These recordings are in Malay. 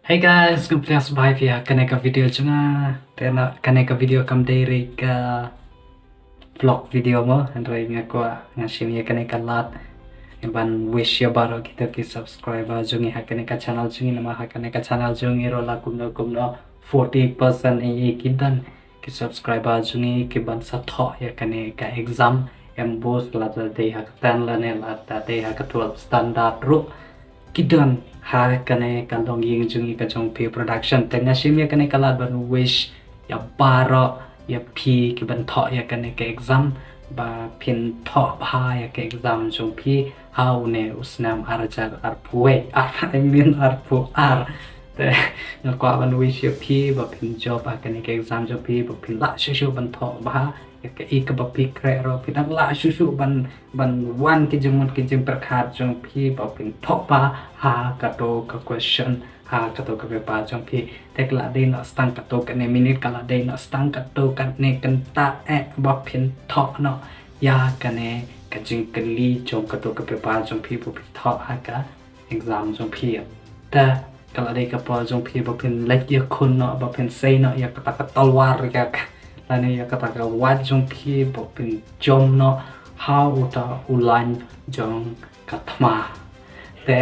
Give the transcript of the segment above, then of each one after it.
Hey guys, kumpiang survive ya. Kena ka video chunga. Tena kena ka video kam dari ka vlog video mo. Andai nga ko nga sini kena ka lat. Iban wish ya baro kita ki subscriber jungi ha kena ka channel jungi nama ha kena ka channel jungi rola kumno 40% e kidan ki subscriber jungi ki ban sa tho ya kena ka exam em bos la de ha tan la ne la ta de ha ka 12 standard ru kidan ha kane kalong ying jungi ka chong pi production tenga shim ya kane kala ban wish ya baro ya pi ki ban tho ya kane ka exam ba pin tho ba ya ka exam chong pi how ne usnam araja arpuwe I mean arpu ar te no kwa ban wish ya pi ba pin job ba kane ka exam chong pi ba pin la shu ban tho ba ya ka ik ba pi kre ro pi dan la shu ban wan ki jumut ki jim prakhat chong pi ba pin tho ba ha ka to ka question ha ka to ka paper chong pi tek la de no stang ka to ka ne minute ka la de no stang ka to ka ne kan ta e ba pin tho no ya ka ne ka jing ka li chong ka to ka paper chong pi bu pi tho ha ka exam chong pi ta ka la de ka pa chong pi ba pin lek ya kun no ba pin say no ya ka ta ka talwar ya ka la ne ya ka ta ka wat chong pi ba pin jom no how ta ulan jong ka thma te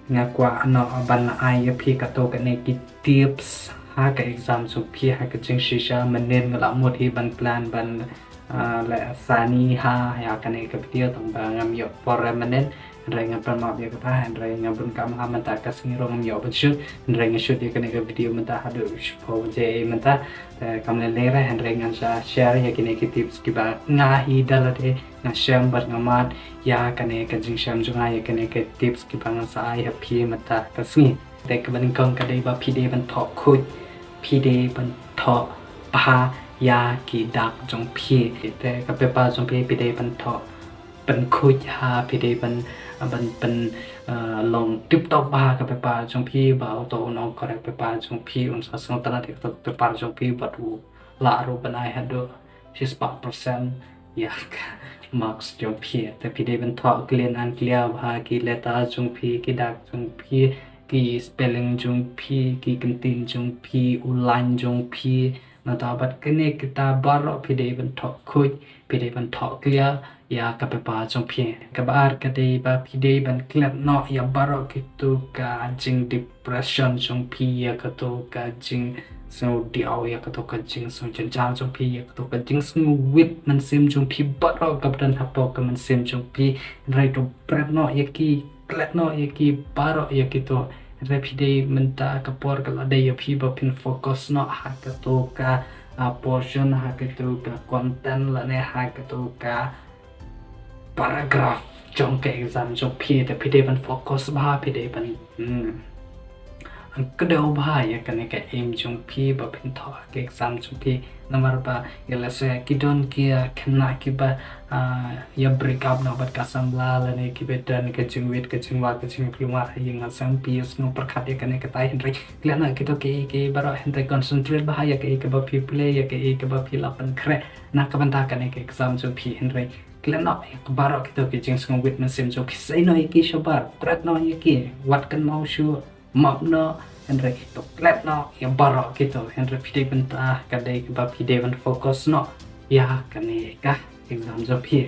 nga kwa no ban ai pi ka to ka ne ki tips ha ka exam so pi ha ka jing shisha manen ngala mo thi ban plan ban la sani ha ya ka ne ka video tong ba ngam yo por manen rai nga pan ma ya ka ta rai nga bun kam ha man ta ka sing ro ngam yo ba shoot rai nga shoot ya ka ne ka video man ta ha do po je man ta kam le le rai rai nga sa share ya ki ne ki tips ki ba nga hi dala de nga share bar nga mat ya ka ne ka jing sham junga ya ka ne ka tips ki ba nga sa ai ha pi man ta ka sing te ka ban kong ka dei ba pi de ban tho khut pi de ban tho pa ya ki dak jong pi te ka pe pa jong pi de ban tho ban khut ha pi de ban long tip top ba ka pe pa jong pi ba to no correct pe pa jong pi un sa song tana de pe pa jong pi ba tu la ro ban ai ha do 6% ya marks jong pi te pi de ban tho clean and clear ba ki letter jong pi ki dak jong pi ki spelling jong pi ki kantin jong pi ulan jong pi na ta bat kene kita baro pi de ban tho khut pi de ban tho clear ya ka pe pa jong pi ka bar ka de ba pi de ban clear no ya baro kitu ka jing depression jong pi ya ka to ka jing so diao ya ka to ka jing so chen chan jong pi ya ka to ka jing snu wit man sim jong pi baro ka dan hapo ka man sim jong pi rai to prep no ya ki clear no ya ki baro ya ki to repide menta kapor kala de pi ba pin focus no ha ka to ka portion ha ka to ka content la ne ha ka to ka paragraph trong cái exam trong pi de pi de ban focus ba pi de ban an ka de ba ya ka ne ka aim trong pi ba pin tho cái exam trong pi number ba ya se ki don ki khna ki ba ya break up no bat ka samla la ne ki bedan ka jing wit ka jing wa ka jing pluma ying asam pi no prakhat ya ka ne ka tai hen ri kla na ki to ki baro hen tai concentrate ba ya ka ba pi play ya ka ba pi la pan kre na ka ban ta ka ne ka exam trong pi hen ri kla na ka baro ki to ki jing song wit man sim jo ki sai no ki shobar prat no ki wat kan mau shu map no Henry to klat no ya baro gitu Henry pide benta kadai ba pide ban fokus no ya kane ka exam jo pi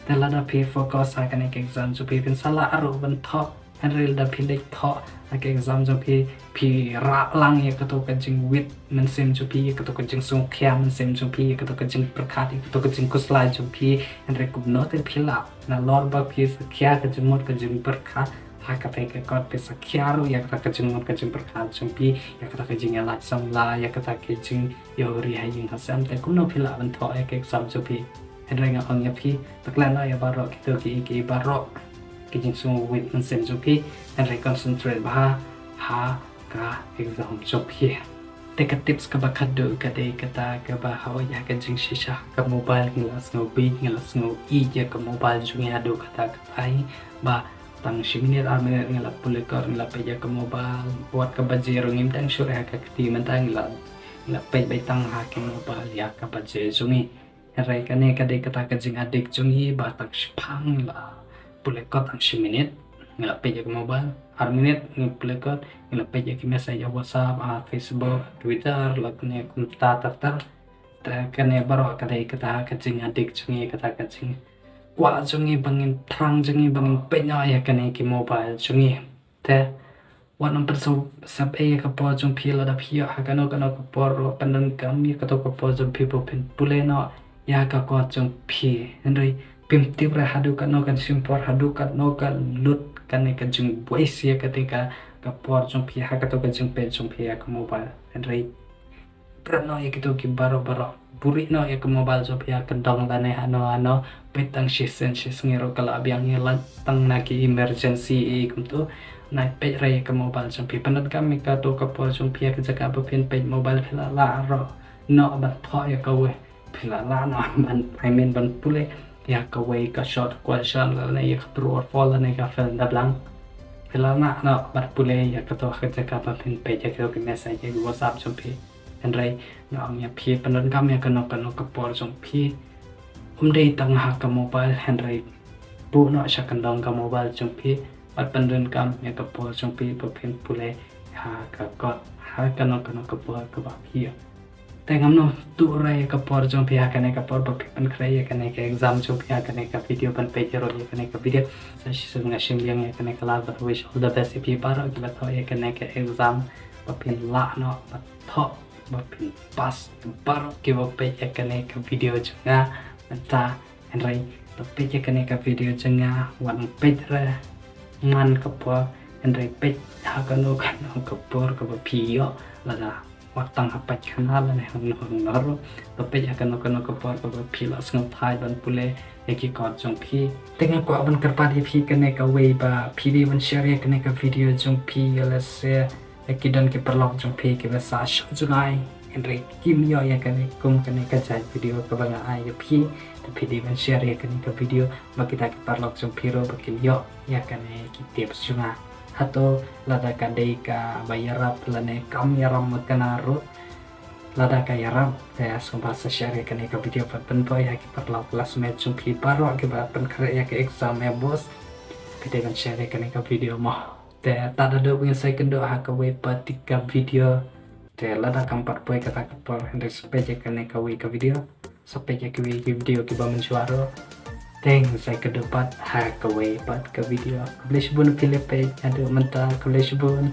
tela da pi fokus ha kane exam jo pi pin sala aro ban tho Henry da pi lek tho ha ke exam jo pi ra lang ya ka to ka jing wit man sim jo pi ka to ka jing sung khya man sim jo pi ka to ka jing prakhat ka to ka jing kusla jo pi Henry kub no te phila na lor ba pi khya ka jing mot ka jing prakhat ha ka pe ka kot pe sakhiaro ya ka jing mot ka jing prakhat jong pi ya ka ka jing la sam la ya ka ka jing yo ri ha ying ha sam te kun no phila ban tho e ke exam jo pi Henry nga ong ya pi takla no ya baro ki to ki baro ki jing sung wit man sim jo pi Henry concentrate ba ha ka exam jo pi te ka tips ka ba khadu ka de ka ta ka ba ha ya ka jing shisha ka mobile ngla snow big ngla snow e ya ka mobile jung ya do ka ta ka ai ba tang shiminit armenit ngala pulekor ngala pe ya ka mobile buat ka bajero ngim tang sure ha ka ti man tang ngala pe bai tang ha ka mobile ya ka baje jungi rai ka ne ka de ka ta ka jing adik jungi ba tak shpang la pulekor tang shiminit ngilapit ya ke mobile har minit ngiplikot ngilapit ya ke message WhatsApp Facebook Twitter lakne kumta tartar ta kane baro kadai kata kacing adik jungi kata kacing kwa jungi bangin trang jungi bangin penya ya kane ke mobile jungi te wan number so sab e ka po jung phi la da phi ha kano kano ka por pandan kam ya ka to ka po jung phi po pin pule no ya ka ko jung phi ndoi pim tibra hadu kano kan simpor hadu kan no ka lut kan ka jung voice ya ketika ka por jung phi ha ka to ka jung pe jung phi ya ka mobile ndoi prano ya kito ki baro buri no ya ka mobile jung phi ya kendong la ne ano petang shisen ngiro kala abyang ngelan tang na ki emergency e kumtu nai pe rai ka mobile jung phi panat kami ka to ka por jung phi ka jaka pa pin pe mobile phila la ro no ban tho ya ka we phila la no ban I mean ban pule ya ka we ka short question la ne ya true or false la ne ka fel da blank phila na no ban pule ya ka to ka jaka pa pin pe ja ka message ya WhatsApp jung phi en rai no ya phi panat kami ka no ka por jung phi dei tang ha ka mobile en rai bu no sha kan dong ka mobile jung phi pat pandun kam ya ka po jung phi po phin pule ha ka got ha ka no ka po ka ba phi te ngam no tu rai ka por jung phi ha ka ne ka por po pan krai ya ka ne ka exam jung phi ha ka ne ka video pan pe ro ya ka ne ka video sa shi su nga shim yang ya ka ne ka la ba wish all the best if you paro ki ba tho ya ka ne ka exam po phin la no ba tho ba phin pass paro ki ba pe ya ka ne ka video junga ta en rai to pe ya ka ne ka video junga wan pe ra man ka po en rai pe ha ka no ka por ka ba phi yo la da watang apa chana la ne hong ro to pe ya ka no ka por ka ba phi la sng thai ban pule ya ki ka jong phi tenga ko ban kar pa di phi ka ne ka we ba phi di ban share ya ka ne ka video jong phi la se ya ki dan ki perlok jong phi ki ba sa shu jungai en rai kim yo ya ka ne kum ka ne ka jai video ka ba ai ya phi to phi di ban share ya ka ne ka video ba kita ki perlok jong phi ro ba ki yo ya ka ne ki tips junga hato lada ka dei ka bayarap lane kam yaram makanaru lada ka yaram ya sumba sa share ka ne ka video pat pen boy ya ki perlok kelas met jung phi paro ki ba pen kre ya ki exam ya bos kita kan share ka ne ka video mo te ta da do punya second do ha ka we patika video te lada kam pat boy kata ka por hendak sepeje ka ne ka we ka video sepeje ka we video ki ba mensuaro teng saya ke depan ha ka we pat ka video boleh sebun pilih page ada mental boleh sebun